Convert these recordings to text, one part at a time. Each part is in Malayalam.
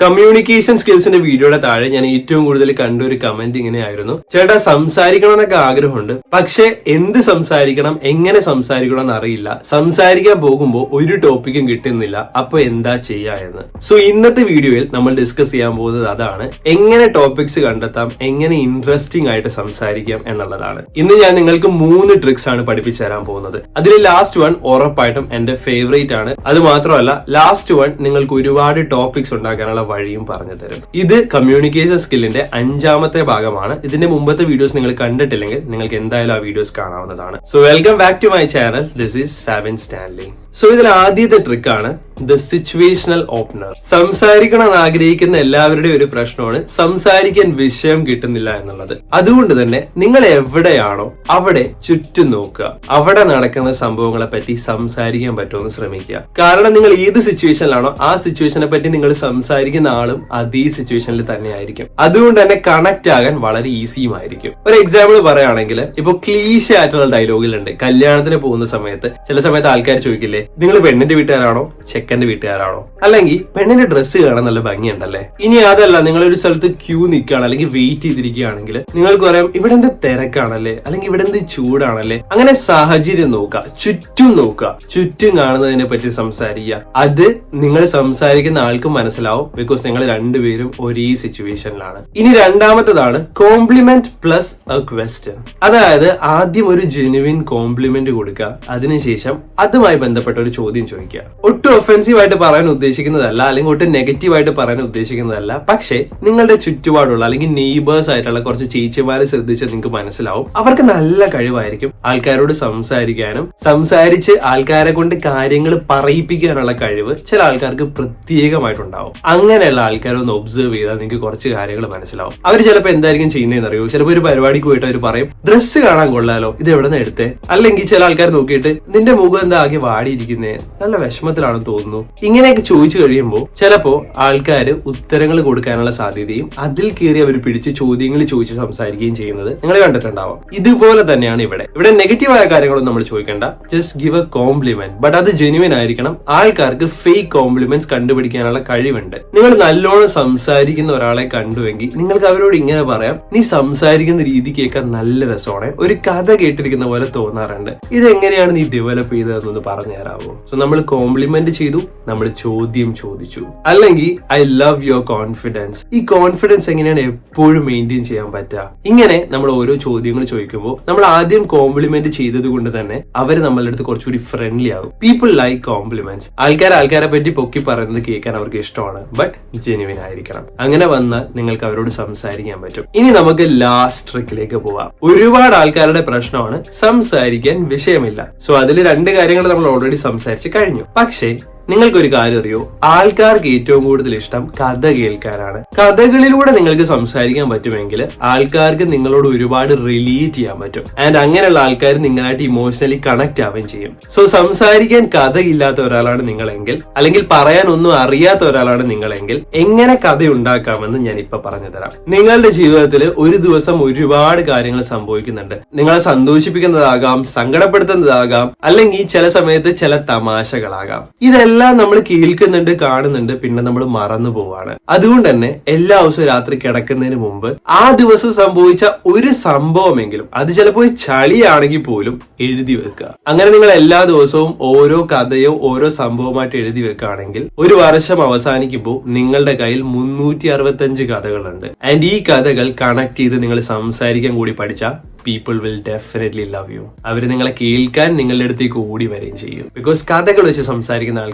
കമ്മ്യൂണിക്കേഷൻ സ്കിൽസിന്റെ വീഡിയോയുടെ താഴെ ഞാൻ ഏറ്റവും കൂടുതൽ കണ്ട ഒരു കമന്റ് ഇങ്ങനെയായിരുന്നു, ചേട്ടാ സംസാരിക്കണമെന്നൊക്കെ ആഗ്രഹമുണ്ട്, പക്ഷെ എന്ത് സംസാരിക്കണം, എങ്ങനെ സംസാരിക്കണം എന്ന് അറിയില്ല, സംസാരിക്കാൻ പോകുമ്പോൾ ഒരു ടോപ്പിക്കും കിട്ടുന്നില്ല, അപ്പൊ എന്താ ചെയ്യാ എന്ന്. സോ ഇന്നത്തെ വീഡിയോയിൽ നമ്മൾ ഡിസ്കസ് ചെയ്യാൻ പോകുന്നത് അതാണ്, എങ്ങനെ ടോപ്പിക്സ് കണ്ടെത്താം, എങ്ങനെ ഇൻട്രസ്റ്റിംഗ് ആയിട്ട് സംസാരിക്കാം എന്നുള്ളതാണ്. ഇന്ന് ഞാൻ നിങ്ങൾക്ക് 3 ട്രിക്സ് ആണ് പഠിപ്പിച്ചു തരാൻ പോകുന്നത്. അതിൽ ലാസ്റ്റ് വൺ ഉറപ്പായിട്ടും എന്റെ ഫേവറേറ്റ് ആണ്. അത് മാത്രമല്ല ലാസ്റ്റ് വൺ നിങ്ങൾക്ക് ഒരുപാട് ടോപ്പിക്സ് ഉണ്ടാക്കാനുള്ള വഴിയും പറഞ്ഞു തരും. ഇത് കമ്മ്യൂണിക്കേഷൻ സ്കില്ലിന്റെ 5ാമത്തെ ഭാഗമാണ്. ഇതിന്റെ മുമ്പത്തെ വീഡിയോസ് നിങ്ങൾ കണ്ടിട്ടില്ലെങ്കിൽ നിങ്ങൾക്ക് എന്തായാലും ആ വീഡിയോസ് കാണാവുന്നതാണ്. So welcome back to my channel. This is Fabin Stanley. So ഇതിൽ ആദ്യത്തെ ട്രിക്ക് ആണ് ദ സിറ്റുവേഷണൽ ഓപ്പണർ. സംസാരിക്കണം എന്ന് ആഗ്രഹിക്കുന്ന എല്ലാവരുടെയും ഒരു പ്രശ്നമാണ് സംസാരിക്കാൻ വിഷയം കിട്ടുന്നില്ല എന്നുള്ളത്. അതുകൊണ്ട് തന്നെ നിങ്ങൾ എവിടെയാണോ അവിടെ ചുറ്റും നോക്കുക, അവിടെ നടക്കുന്ന സംഭവങ്ങളെ പറ്റി സംസാരിക്കാൻ പറ്റുമെന്ന് ശ്രമിക്കുക. കാരണം നിങ്ങൾ ഏത് സിറ്റുവേഷനിലാണോ ആ സിറ്റുവേഷനെ പറ്റി നിങ്ങൾ സംസാരിക്കുന്ന ആളും അതേ സിറ്റുവേഷനിൽ തന്നെ ആയിരിക്കും. അതുകൊണ്ട് തന്നെ കണക്ട് ആകാൻ വളരെ ഈസിയുമായിരിക്കും. ഒരു എക്സാമ്പിൾ പറയുകയാണെങ്കിൽ, ഇപ്പൊ ക്ലീശ ആയിട്ടുള്ള ഡയലോഗിലുണ്ട്, കല്യാണത്തിന് പോകുന്ന സമയത്ത് ചില സമയത്ത് ആൾക്കാർ ചോദിക്കില്ലേ, നിങ്ങൾ പെണ്ണിന്റെ വീട്ടുകാരാണോ ചെക്കന്റെ വീട്ടുകാരാണോ, അല്ലെങ്കിൽ പെണ്ണിന്റെ ഡ്രസ്സ് കാണാൻ നല്ല ഭംഗിയുണ്ടല്ലേ. ഇനി അതല്ല, നിങ്ങളൊരു സ്ഥലത്ത് ക്യൂ നിൽക്കുകയാണ് അല്ലെങ്കിൽ വെയിറ്റ് ചെയ്തിരിക്കുകയാണെങ്കിൽ നിങ്ങൾക്ക് പറയാം, ഇവിടെ എന്ത് തിരക്കാണല്ലേ, അല്ലെങ്കിൽ ഇവിടെ എന്ത് ചൂടാണല്ലേ. അങ്ങനെ സാഹചര്യം നോക്കുക, ചുറ്റും നോക്കുക, ചുറ്റും കാണുന്നതിനെ പറ്റി സംസാരിക്കുക. അത് നിങ്ങൾ സംസാരിക്കുന്ന ആൾക്ക് മനസ്സിലാവും, ബിക്കോസ് നിങ്ങൾ രണ്ടുപേരും ഒരേ സിറ്റുവേഷനിലാണ്. ഇനി രണ്ടാമത്തേതാണ് കോംപ്ലിമെന്റ് പ്ലസ് എ ക്വസ്റ്റ്യൻ. അതായത് ആദ്യം ഒരു ജെനുവിൻ കോംപ്ലിമെന്റ് കൊടുക്കുക, അതിനുശേഷം അതുമായി ബന്ധപ്പെട്ട ഒരു ചോദ്യം ചോദിക്കുക. ഒട്ടും ഒഫെൻസീവ് ആയിട്ട് പറയാൻ ഉദ്ദേശിക്കുന്നതല്ല, അല്ലെങ്കിൽ ഒട്ടും നെഗറ്റീവ് ആയിട്ട് പറയാൻ ഉദ്ദേശിക്കുന്നതല്ല. പക്ഷേ നിങ്ങളുടെ ചുറ്റുപാടുള്ള അല്ലെങ്കിൽ നെയ്ബേഴ്സ് ആയിട്ടുള്ള കുറച്ച് ചേച്ചിമാരെ ശ്രദ്ധിച്ച് നിങ്ങൾക്ക് മനസ്സിലാവും, അവർക്ക് നല്ല കഴിവായിരിക്കും ആൾക്കാരോട് സംസാരിക്കാനും സംസാരിച്ച് ആൾക്കാരെ കൊണ്ട് കാര്യങ്ങൾ പറയിപ്പിക്കാനുള്ള കഴിവ് ചില ആൾക്കാർക്ക് പ്രത്യേകമായിട്ടുണ്ടാവും. അങ്ങനെയുള്ള ആൾക്കാരെ ഒന്ന് ഒബ്സർവ് ചെയ്താൽ നിങ്ങൾക്ക് കുറച്ച് കാര്യങ്ങൾ മനസ്സിലാവും. അവർ ചിലപ്പോൾ എന്തായിരിക്കും ചെയ്യുന്നതെന്ന് അറിയോ? ചിലപ്പോൾ ഒരു പരിപാടിക്ക് പോയിട്ട് അവർ പറയും, ഡ്രസ്സ് കാണാൻ കൊള്ളാലോ, ഇത് എവിടെ നിന്ന് എടുത്തേ. അല്ലെങ്കിൽ ചില ആൾക്കാർ നോക്കിയിട്ട്, നിന്റെ മുഖം എന്താ ആകെ വാടിയിരിക്കുന്നേ, നല്ല വിഷമത്തിലാണെന്ന് തോന്നുന്നു. ഇങ്ങനെയൊക്കെ ചോദിച്ചു കഴിയുമ്പോൾ ചിലപ്പോ ആൾക്കാർ ഉത്തരങ്ങൾ കൊടുക്കാനുള്ള സാധ്യതയും അതിൽ കയറി അവർ പിടിച്ച് ചോദ്യങ്ങൾ ചോദിച്ച് സംസാരിക്കുകയും ചെയ്യുന്നത് നിങ്ങൾ കണ്ടിട്ടുണ്ടാവാം. ഇതുപോലെ തന്നെയാണ് ഇവിടെ നെഗറ്റീവായ കാര്യങ്ങളൊന്നും നമ്മൾ ചോദിക്കേണ്ട, just give a compliment. But അത് ജെന്യുവൻ ആയിരിക്കണം. ആൾക്കാർക്ക് ഫേക്ക് കോംപ്ലിമെന്റ്സ് കണ്ടുപിടിക്കാനുള്ള കഴിവുണ്ട്. നിങ്ങൾ നല്ലോണം സംസാരിക്കുന്ന ഒരാളെ കണ്ടുവെങ്കിൽ നിങ്ങൾക്ക് അവരോട് ഇങ്ങനെ പറയാം, നീ സംസാരിക്കുന്ന രീതി കേൾക്കാൻ നല്ല രസമാണ്, ഒരു കഥ കേട്ടിരിക്കുന്ന പോലെ തോന്നാറുണ്ട്, ഇതെങ്ങനെയാണ് നീ ഡെവലപ്പ് ചെയ്തതെന്നൊന്ന് പറഞ്ഞു തരാമോ. സോ നമ്മൾ കോംപ്ലിമെന്റ് ചെയ്തു, നമ്മൾ ചോദ്യം ചോദിച്ചു. അല്ലെങ്കിൽ ഐ ലവ് യുവർ കോൺഫിഡൻസ്. ഈ കോൺഫിഡൻസ് എങ്ങനെയാണ് എപ്പോഴും മെയിൻറ്റെയിൻ ചെയ്യാൻ പറ്റുക? ഇങ്ങനെ നമ്മൾ ഓരോ ചോദ്യങ്ങൾ ചോദിക്കുമ്പോൾ നമ്മൾ ആദ്യം കോംപ്ലിമെന്റ് ചെയ്തത് കൊണ്ട് തന്നെ അവർ നമ്മളുടെ അടുത്ത് കുറച്ചുകൂടി ഫ്രണ്ട്ലി ആകും. People like compliments. ആൾക്കാരെ പറ്റി പൊക്കി പറയുന്നത് കേൾക്കാൻ അവർക്ക് ഇഷ്ടമാണ്, ബട്ട് ജെന്യുവൻ ആയിരിക്കണം. അങ്ങനെ വന്നാൽ നിങ്ങൾക്ക് അവരോട് സംസാരിക്കാൻ പറ്റും. ഇനി നമുക്ക് ലാസ്റ്റ് ട്രിക്കിലേക്ക് പോവാം. ഒരുപാട് ആൾക്കാരുടെ പ്രശ്നമാണ് സംസാരിക്കാൻ വിഷയമില്ല. സോ അതിൽ 2 കാര്യങ്ങൾ നമ്മൾ ഓൾറെഡി സംസാരിച്ച് കഴിഞ്ഞു. പക്ഷേ നിങ്ങൾക്കൊരു കാര്യം അറിയോ, ആൾക്കാർക്ക് ഏറ്റവും കൂടുതൽ ഇഷ്ടം കഥ കേൾക്കാനാണ്. കഥകളിലൂടെ നിങ്ങൾക്ക് സംസാരിക്കാൻ പറ്റുമെങ്കിൽ ആൾക്കാർക്ക് നിങ്ങളോട് ഒരുപാട് റിലേറ്റ് ചെയ്യാൻ പറ്റും. ആൻഡ് അങ്ങനെയുള്ള ആൾക്കാർ നിങ്ങളായിട്ട് ഇമോഷണലി കണക്ട് ആവുകയും ചെയ്യും. സോ സംസാരിക്കാൻ കഥയില്ലാത്ത ഒരാളാണ് നിങ്ങളെങ്കിൽ, അല്ലെങ്കിൽ പറയാൻ ഒന്നും അറിയാത്ത ഒരാളാണ് നിങ്ങളെങ്കിൽ, എങ്ങനെ കഥ ഉണ്ടാക്കാമെന്ന് ഞാൻ ഇപ്പൊ പറഞ്ഞു തരാം. നിങ്ങളുടെ ജീവിതത്തിൽ ഒരു ദിവസം ഒരുപാട് കാര്യങ്ങൾ സംഭവിക്കുന്നുണ്ട്. നിങ്ങളെ സന്തോഷിപ്പിക്കുന്നതാകാം, സങ്കടപ്പെടുത്തുന്നതാകാം, അല്ലെങ്കിൽ ചില സമയത്ത് ചില തമാശകളാകാം. ഇതെല്ലാം നമ്മൾ കേൾക്കുന്നുണ്ട്, കാണുന്നുണ്ട്, പിന്നെ നമ്മൾ മറന്നു പോവാണ്. അതുകൊണ്ട് തന്നെ എല്ലാ ദിവസവും രാത്രി കിടക്കുന്നതിന് മുമ്പ് ആ ദിവസം സംഭവിച്ച ഒരു സംഭവമെങ്കിലും, അത് ചിലപ്പോൾ ചളിയാണെങ്കിൽ പോലും എഴുതി വെക്കുക. അങ്ങനെ നിങ്ങൾ എല്ലാ ദിവസവും ഓരോ കഥയോ ഓരോ സംഭവമായിട്ട് എഴുതി വെക്കുകയാണെങ്കിൽ ഒരു വർഷം അവസാനിക്കുമ്പോൾ നിങ്ങളുടെ കയ്യിൽ 365 കഥകളുണ്ട്. ആൻഡ് ഈ കഥകൾ കണക്ട് ചെയ്ത് നിങ്ങൾ സംസാരിക്കാൻ കൂടി പഠിച്ചാൽ people will definitely love you. അവർ നിങ്ങളെ കേൾക്കാൻ നിങ്ങളുടെ അടുത്തേക്ക് ഓടി വരികയും ചെയ്യും. ബിക്കോസ് കഥകൾ വെച്ച് സംസാരിക്കുന്ന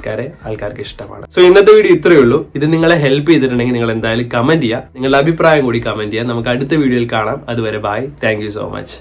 ആൾക്കാർക്ക് ഇഷ്ടമാണ്. സോ ഇന്നത്തെ വീഡിയോ ഇത്രയേ ഉള്ളൂ. ഇത് നിങ്ങളെ ഹെൽപ്പ് ചെയ്തിട്ടുണ്ടെങ്കിൽ നിങ്ങൾ എന്തായാലും കമന്റ് ചെയ്യുക. നിങ്ങളുടെ അഭിപ്രായം കൂടി കമന്റ് ചെയ്യുക. നമുക്ക് അടുത്ത വീഡിയോയിൽ കാണാം. അതുവരെ bye. Thank you so much.